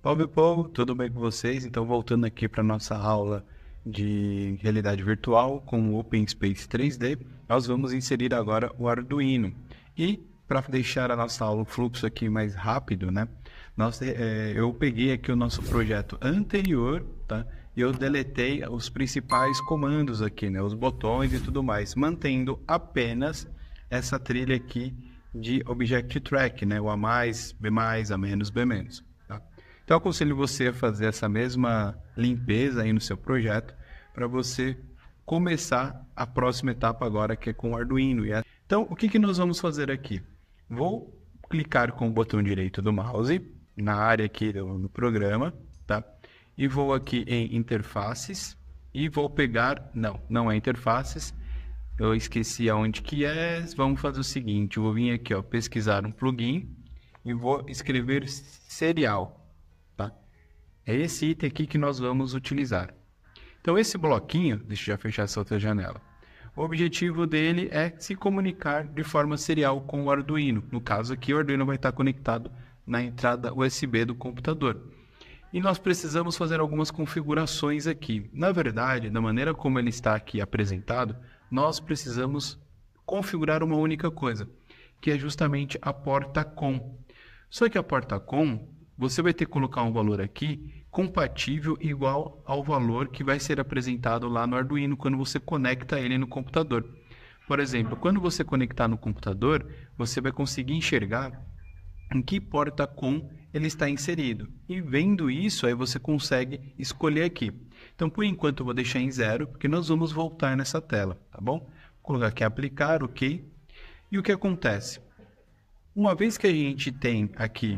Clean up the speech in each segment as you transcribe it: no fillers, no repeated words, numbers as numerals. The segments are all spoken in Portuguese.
Salve, povo, tudo bem com vocês? Então, voltando aqui para nossa aula de realidade virtual com o OpenSpace 3D, nós vamos inserir agora o Arduino. E, para deixar a nossa aula, o fluxo aqui mais rápido, né? Eu peguei aqui o nosso projeto anterior, tá? E eu deletei os principais comandos aqui, né? Os botões e tudo mais, mantendo apenas essa trilha aqui de Object Track, né? O A+, B+, A-, B-. Tá? Então, eu aconselho você a fazer essa mesma limpeza aí no seu projeto para você começar a próxima etapa agora, que é com o Arduino. Então, o que nós vamos fazer aqui? Vou clicar com o botão direito do mouse na área aqui do programa, tá? E vou aqui em interfaces e vou pegar... Não é interfaces. Eu esqueci aonde que é. Vamos fazer o seguinte, eu vou vir aqui, ó, pesquisar um plugin e vou escrever serial. Tá? É esse item aqui que nós vamos utilizar. Então, esse bloquinho, deixa eu já fechar essa outra janela. O objetivo dele é se comunicar de forma serial com o Arduino. No caso aqui, o Arduino vai estar conectado na entrada USB do computador. E nós precisamos fazer algumas configurações aqui. Na verdade, da maneira como ele está aqui apresentado, nós precisamos configurar uma única coisa, que é justamente a porta COM. Só que a porta COM, você vai ter que colocar um valor aqui compatível igual ao valor que vai ser apresentado lá no Arduino quando você conecta ele no computador. Por exemplo, quando você conectar no computador, você vai conseguir enxergar em que porta COM ele está inserido. E vendo isso, aí você consegue escolher aqui. Então, por enquanto, eu vou deixar em 0, porque nós vamos voltar nessa tela, tá bom? Vou colocar aqui aplicar, ok. E o que acontece? Uma vez que a gente tem aqui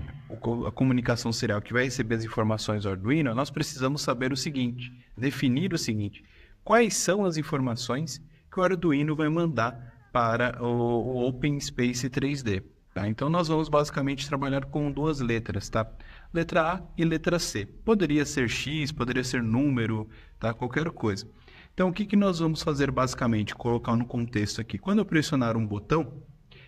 a comunicação serial que vai receber as informações do Arduino, nós precisamos saber o seguinte, definir o seguinte, quais são as informações que o Arduino vai mandar para o OpenSpace 3D. Tá? Então, nós vamos basicamente trabalhar com duas letras, tá? Letra A e letra C. Poderia ser X, poderia ser número, tá? Qualquer coisa. Então, o que nós vamos fazer basicamente? Colocar no contexto aqui. Quando eu pressionar um botão,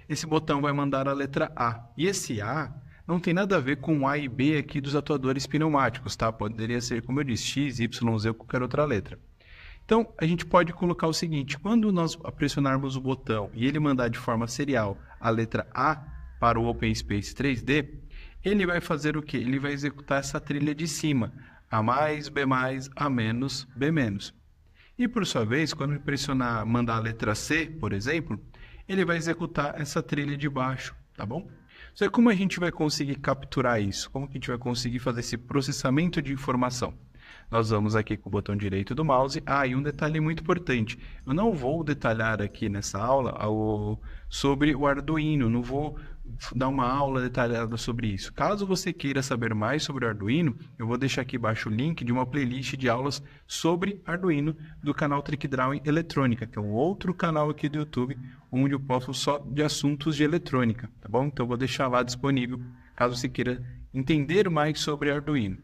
esse botão vai mandar a letra A. E esse A não tem nada a ver com A e B aqui dos atuadores pneumáticos, tá? Poderia ser, como eu disse, X, Y, Z ou qualquer outra letra. Então, a gente pode colocar o seguinte, quando nós pressionarmos o botão e ele mandar de forma serial a letra A para o OpenSpace 3D, ele vai fazer o quê? Ele vai executar essa trilha de cima, A+, B+, A-, B-. E, por sua vez, quando ele pressionar, mandar a letra C, por exemplo, ele vai executar essa trilha de baixo, tá bom? Só que como a gente vai conseguir capturar isso? Como que a gente vai conseguir fazer esse processamento de informação? Nós vamos aqui com o botão direito do mouse. E um detalhe muito importante. Eu não vou detalhar aqui nessa aula sobre o Arduino. Não vou dar uma aula detalhada sobre isso. Caso você queira saber mais sobre o Arduino, eu vou deixar aqui embaixo o link de uma playlist de aulas sobre Arduino do canal Trick Drawing Eletrônica, que é um outro canal aqui do YouTube, onde eu posto só de assuntos de eletrônica, tá bom? Então eu vou deixar lá disponível, caso você queira entender mais sobre Arduino.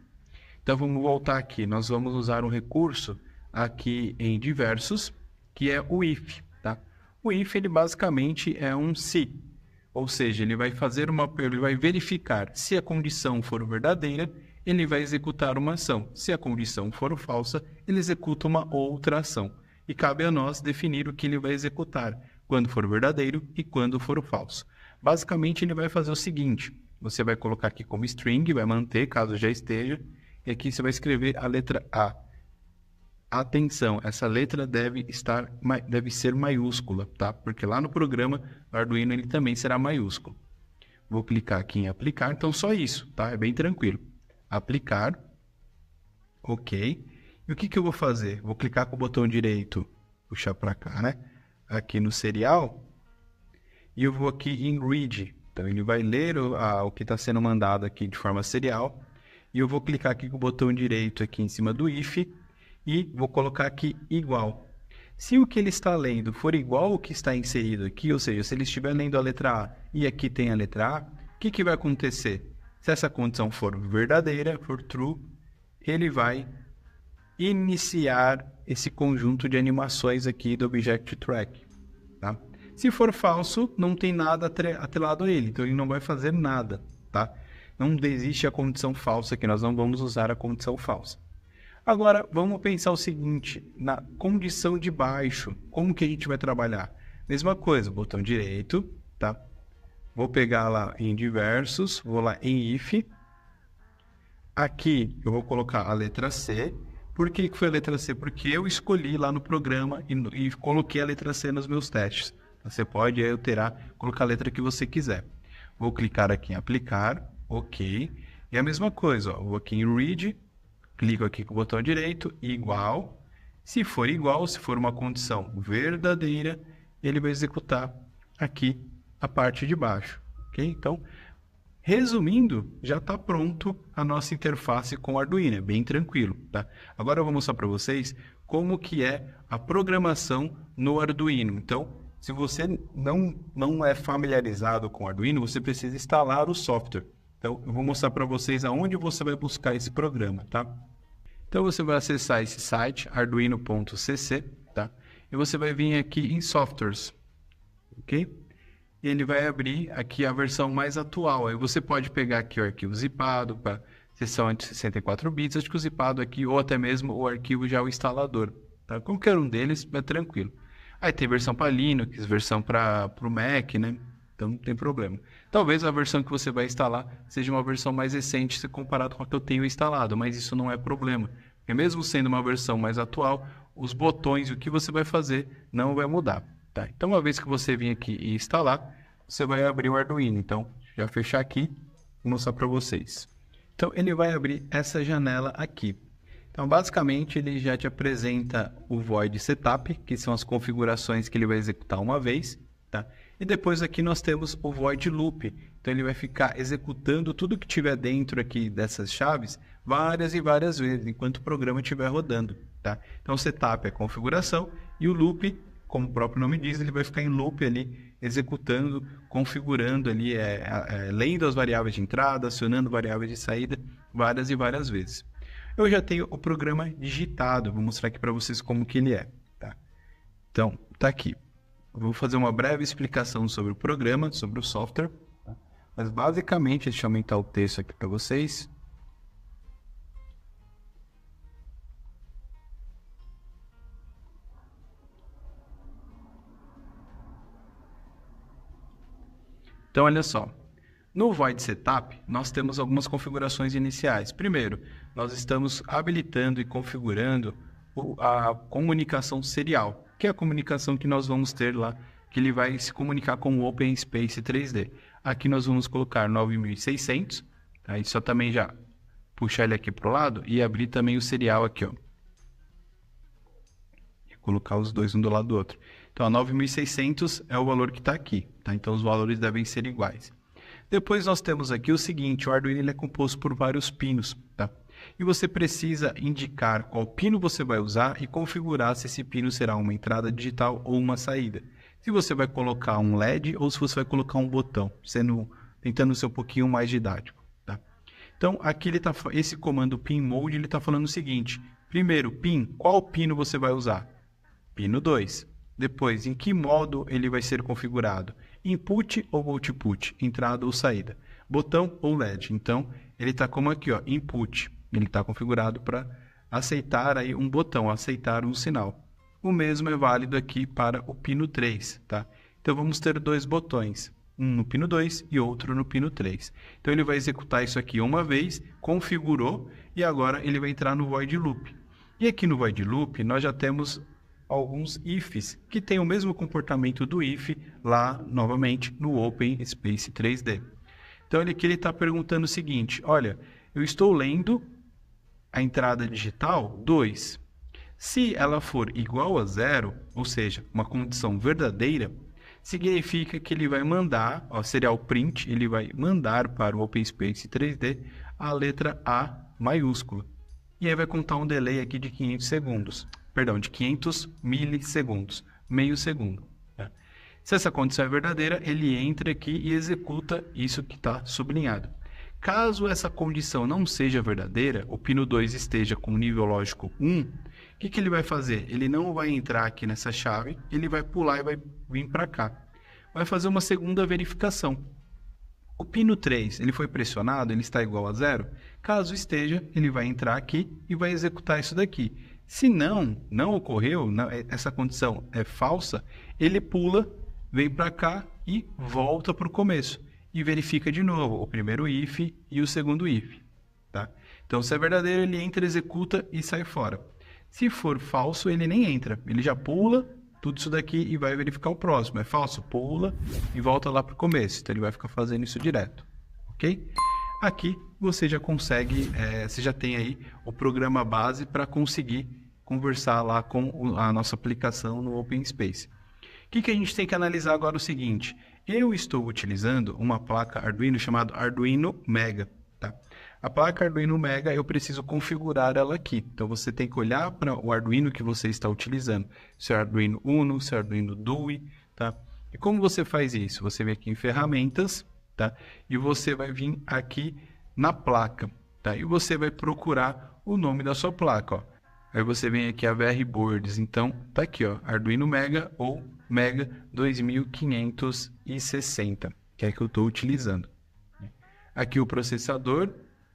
Então vamos voltar aqui, nós vamos usar um recurso aqui em diversos, que é o if, tá? O if, ele basicamente é um se, ou seja, ele vai verificar se a condição for verdadeira, ele vai executar uma ação. Se a condição for falsa, ele executa uma outra ação. E cabe a nós definir o que ele vai executar, quando for verdadeiro e quando for falso. Basicamente, ele vai fazer o seguinte, você vai colocar aqui como string, vai manter, caso já esteja, e aqui você vai escrever a letra A. Atenção, essa letra deve ser maiúscula, tá? Porque lá no programa, o Arduino ele também será maiúsculo. Vou clicar aqui em aplicar, então só isso, tá? É bem tranquilo. Aplicar, ok. E o que eu vou fazer? Vou clicar com o botão direito, puxar para cá, né? Aqui no serial, e eu vou aqui em read. Então ele vai ler o que está sendo mandado aqui de forma serial. E eu vou clicar aqui com o botão direito aqui em cima do if e vou colocar aqui igual. Se o que ele está lendo for igual ao que está inserido aqui, ou seja, se ele estiver lendo a letra A e aqui tem a letra A, o que vai acontecer? Se essa condição for verdadeira, for true, ele vai iniciar esse conjunto de animações aqui do Object Track, tá? Se for falso, não tem nada atrelado a ele, então ele não vai fazer nada, tá? Não existe a condição falsa aqui, nós não vamos usar a condição falsa. Agora, vamos pensar o seguinte, na condição de baixo, como que a gente vai trabalhar? Mesma coisa, botão direito, tá? Vou pegar lá em diversos, vou lá em if. Aqui eu vou colocar a letra C. Por que foi a letra C? Porque eu escolhi lá no programa e coloquei a letra C nos meus testes. Você pode alterar, colocar a letra que você quiser. Vou clicar aqui em aplicar, ok. E a mesma coisa, ó, vou aqui em read, clico aqui com o botão direito, igual. Se for igual, se for uma condição verdadeira, ele vai executar aqui a parte de baixo, ok? Então, resumindo, já está pronto a nossa interface com o Arduino, é bem tranquilo, tá? Agora eu vou mostrar para vocês como que é a programação no Arduino. Então, se você não é familiarizado com o Arduino, você precisa instalar o software. Então, eu vou mostrar para vocês aonde você vai buscar esse programa, tá? Então, você vai acessar esse site, arduino.cc, tá? E você vai vir aqui em softwares, ok? E ele vai abrir aqui a versão mais atual. Aí você pode pegar aqui o arquivo zipado para seção de 64 bits, acho que o zipado aqui, ou até mesmo o arquivo já o instalador, tá? Qualquer um deles é tranquilo. Aí tem versão para Linux, versão para o Mac, né? Então não tem problema. Talvez a versão que você vai instalar seja uma versão mais recente se comparado com a que eu tenho instalado, mas isso não é problema. Porque mesmo sendo uma versão mais atual, os botões e o que você vai fazer não vai mudar. Tá, então, uma vez que você vir aqui e instalar, você vai abrir o Arduino. Então, já fechar aqui e mostrar para vocês. Então, ele vai abrir essa janela aqui. Então, basicamente, ele já te apresenta o Void Setup, que são as configurações que ele vai executar uma vez. Tá? E depois aqui nós temos o Void Loop. Então, ele vai ficar executando tudo que tiver dentro aqui dessas chaves várias e várias vezes, enquanto o programa estiver rodando. Tá? Então, o Setup é a configuração e o Loop, como o próprio nome diz, ele vai ficar em loop ali, executando, configurando ali, lendo as variáveis de entrada, acionando variáveis de saída, várias e várias vezes. Eu já tenho o programa digitado, vou mostrar aqui para vocês como que ele é. Tá? Então, tá aqui. Eu vou fazer uma breve explicação sobre o programa, sobre o software. Tá? Mas basicamente, deixa eu aumentar o texto aqui para vocês. Então, olha só, no Void Setup, nós temos algumas configurações iniciais. Primeiro, nós estamos habilitando e configurando a comunicação serial, que é a comunicação que nós vamos ter lá, que ele vai se comunicar com o OpenSpace 3D. Aqui nós vamos colocar 9600, tá? E só também já puxar ele aqui para o lado e abrir também o serial aqui, ó. E colocar os dois um do lado do outro. Então, a 9600 é o valor que está aqui, tá? Então, os valores devem ser iguais. Depois, nós temos aqui o seguinte, o Arduino ele é composto por vários pinos, tá? E você precisa indicar qual pino você vai usar e configurar se esse pino será uma entrada digital ou uma saída. Se você vai colocar um LED ou se você vai colocar um botão, tentando ser um pouquinho mais didático, tá? Então, aqui esse comando pin mode, ele está falando o seguinte, primeiro, pin, qual pino você vai usar? Pino 2. Depois, em que modo ele vai ser configurado? Input ou output? Entrada ou saída? Botão ou LED? Então, ele está como aqui, ó, input. Ele está configurado para aceitar aí um botão, aceitar um sinal. O mesmo é válido aqui para o pino 3, tá? Então, vamos ter dois botões, um no pino 2 e outro no pino 3. Então, ele vai executar isso aqui uma vez, configurou, e agora ele vai entrar no Void Loop. E aqui no Void Loop, nós já temos alguns ifs que têm o mesmo comportamento do if lá novamente no OpenSpace 3D. Então aqui ele está perguntando o seguinte, olha, eu estou lendo a entrada digital 2. Se ela for igual a 0, ou seja, uma condição verdadeira, significa que ele vai mandar, ó, serial print, ele vai mandar para o OpenSpace 3D a letra A maiúscula. E aí vai contar um delay aqui de 500 segundos. Perdão, de 500 milissegundos, meio segundo. Tá? Se essa condição é verdadeira, ele entra aqui e executa isso que está sublinhado. Caso essa condição não seja verdadeira, o pino 2 esteja com nível lógico 1, o que ele vai fazer? Ele não vai entrar aqui nessa chave, ele vai pular e vai vir para cá. Vai fazer uma segunda verificação. O pino 3, ele foi pressionado, ele está igual a 0? Caso esteja, ele vai entrar aqui e vai executar isso daqui. Se não ocorreu, essa condição é falsa, ele pula, vem para cá e volta para o começo. E verifica de novo o primeiro if e o segundo if. Tá? Então, se é verdadeiro, ele entra, executa e sai fora. Se for falso, ele nem entra. Ele já pula tudo isso daqui e vai verificar o próximo. É falso? Pula e volta lá para o começo. Então, ele vai ficar fazendo isso direto. Ok? Aqui você já consegue, você já tem aí o programa base para conseguir conversar lá com a nossa aplicação no OpenSpace. O que a gente tem que analisar agora é o seguinte. Eu estou utilizando uma placa Arduino chamada Arduino Mega. Tá? A placa Arduino Mega, eu preciso configurar ela aqui. Então, você tem que olhar para o Arduino que você está utilizando. Se é Arduino Uno, se é Arduino Dui. Tá? E como você faz isso? Você vem aqui em Ferramentas, tá? E você vai vir aqui na placa. Tá? E você vai procurar o nome da sua placa. Ó. Aí você vem aqui a VR Boards. Então, tá aqui, ó, Arduino Mega ou Mega 2560, que é que eu estou utilizando. Aqui o processador,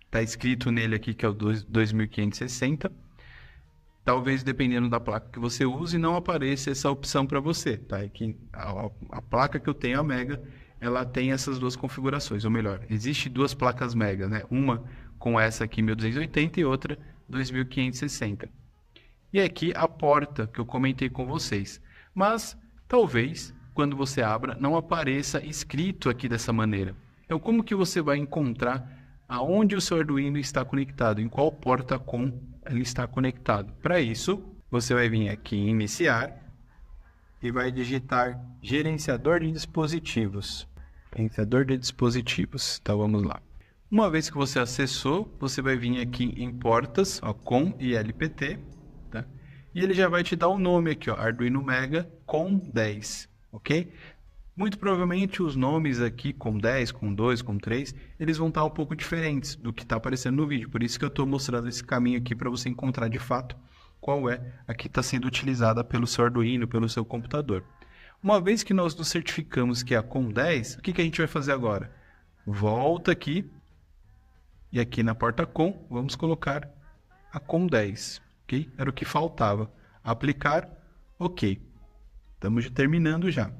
está escrito nele aqui que é o 2560. Talvez, dependendo da placa que você use, não apareça essa opção para você. Tá? Aqui, a placa que eu tenho, a Mega, ela tem essas duas configurações. Ou melhor, existe duas placas Mega, né? Uma com essa aqui 1280 e outra 2560. E aqui a porta que eu comentei com vocês. Mas, talvez, quando você abra, não apareça escrito aqui dessa maneira. Então, como que você vai encontrar aonde o seu Arduino está conectado? Em qual porta COM ele está conectado? Para isso, você vai vir aqui em Iniciar e vai digitar Gerenciador de Dispositivos. Gerenciador de Dispositivos. Então, vamos lá. Uma vez que você acessou, você vai vir aqui em Portas, ó, COM e LPT. Tá? E ele já vai te dar o nome aqui, ó, Arduino Mega COM 10. Ok? Muito provavelmente os nomes aqui, com 10, com 2, com 3, eles vão estar um pouco diferentes do que está aparecendo no vídeo. Por isso que eu estou mostrando esse caminho aqui para você encontrar de fato qual é a que está sendo utilizada pelo seu Arduino, pelo seu computador. Uma vez que nós nos certificamos que é a COM 10, o que a gente vai fazer agora? Volta aqui e aqui na porta COM vamos colocar a COM 10. Okay? Era o que faltava. Aplicar, ok. Estamos terminando já.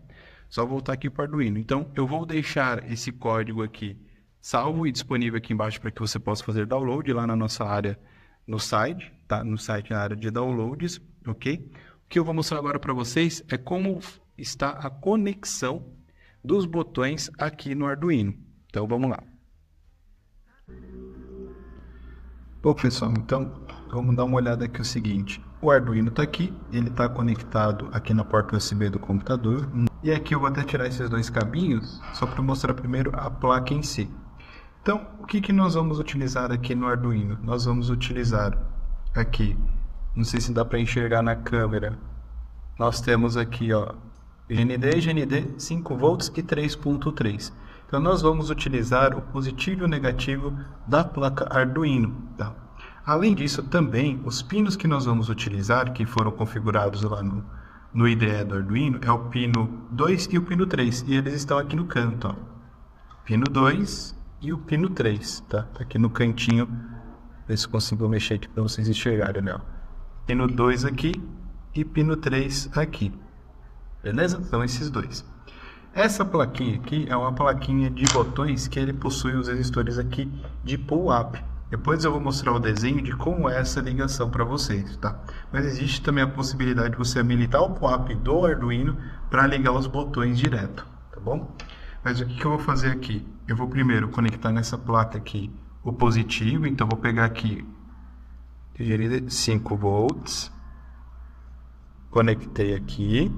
Só voltar aqui para o Arduino. Então, eu vou deixar esse código aqui salvo e disponível aqui embaixo para que você possa fazer download lá na nossa área no site, tá? No site na área de downloads, ok? O que eu vou mostrar agora para vocês é como está a conexão dos botões aqui no Arduino. Então, vamos lá. Bom, pessoal, então vamos dar uma olhada aqui o seguinte. O Arduino está aqui, ele está conectado aqui na porta USB do computador. E aqui eu vou até tirar esses dois cabinhos, só para mostrar primeiro a placa em si. Então, o que nós vamos utilizar aqui no Arduino? Nós vamos utilizar aqui, não sei se dá para enxergar na câmera, nós temos aqui, ó, GND 5 volts e 3.3. Então, nós vamos utilizar o positivo e o negativo da placa Arduino, tá? Além disso, também, os pinos que nós vamos utilizar, que foram configurados lá no IDE do Arduino, é o pino 2 e o pino 3. E eles estão aqui no canto, ó. Pino 2 e o pino 3, tá? Tá aqui no cantinho. Ver se consigo mexer aqui para vocês enxergarem, né? Pino 2 aqui e pino 3 aqui. Beleza? São esses dois. Essa plaquinha aqui é uma plaquinha de botões que ele possui os resistores aqui de pull-up. Depois eu vou mostrar o desenho de como é essa ligação para vocês, tá? Mas existe também a possibilidade de você habilitar o POAP do Arduino para ligar os botões direto, tá bom? Mas o que eu vou fazer aqui? Eu vou primeiro conectar nessa placa aqui o positivo, então vou pegar aqui 5 volts, conectei aqui,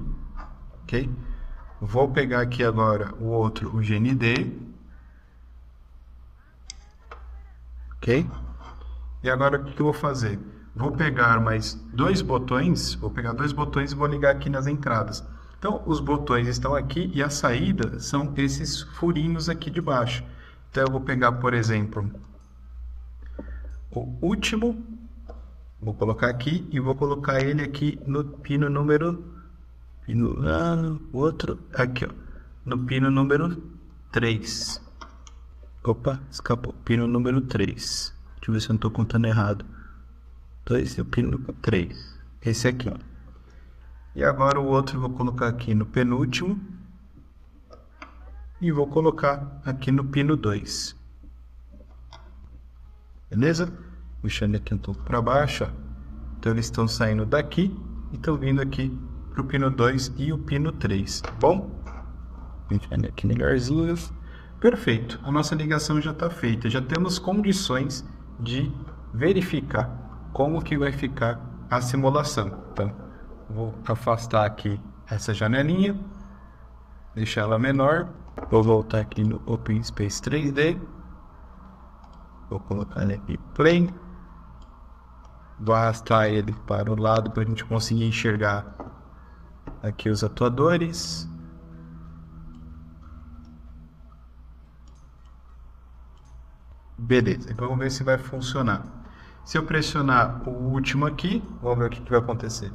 ok? Vou pegar aqui agora o outro, o GND. Ok? E agora o que eu vou fazer? Vou pegar mais dois botões, e vou ligar aqui nas entradas. Então, os botões estão aqui e a saída são esses furinhos aqui de baixo. Então, eu vou pegar, por exemplo, o último, vou colocar aqui e vou colocar ele aqui no pino número... outro aqui, ó, no pino número 3. Opa, escapou. Pino número 3. Deixa eu ver se eu não estou contando errado. Então esse é o pino número 3. Esse aqui. E agora o outro eu vou colocar aqui no penúltimo. E vou colocar aqui no pino 2. Beleza? Puxando aqui um pouco para baixo, ó. Então eles estão saindo daqui e estão vindo aqui para o pino 2 e o pino 3, tá bom? Puxando aqui melhorzinho. Perfeito, a nossa ligação já está feita. Já temos condições de verificar como que vai ficar a simulação. Então, vou afastar aqui essa janelinha, deixar ela menor. Vou voltar aqui no OpenSpace 3D. Vou colocar ele aqui play. Vou arrastar ele para o lado para a gente conseguir enxergar aqui os atuadores. Beleza, então vamos ver se vai funcionar. Se eu pressionar o último aqui, vamos ver o que vai acontecer.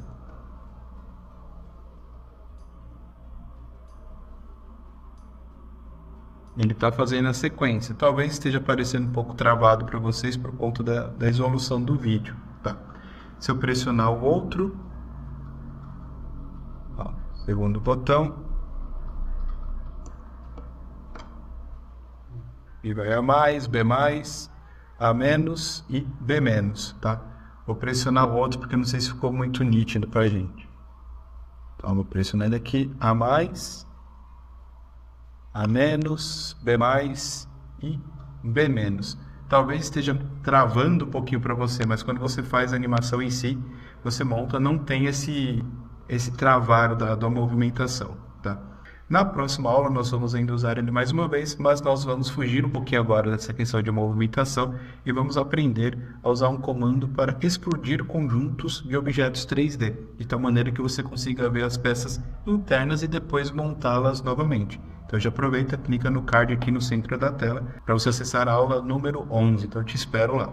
Ele está fazendo a sequência. Talvez esteja parecendo um pouco travado para vocês por conta da resolução do vídeo. Tá? Se eu pressionar o outro, ó, segundo botão, e vai a mais, B mais, A menos e B menos. Tá? Vou pressionar o outro porque não sei se ficou muito nítido para a gente. Então vou pressionar ele aqui, A mais, A menos, B mais e B menos. Talvez esteja travando um pouquinho para você, mas quando você faz a animação em si, você monta, não tem esse travar da movimentação, tá? Na próxima aula nós vamos ainda usar ele mais uma vez, mas nós vamos fugir um pouquinho agora dessa questão de movimentação e vamos aprender a usar um comando para explodir conjuntos de objetos 3D, de tal maneira que você consiga ver as peças internas e depois montá-las novamente. Então já aproveita, clica no card aqui no centro da tela para você acessar a aula número 11. Então eu te espero lá.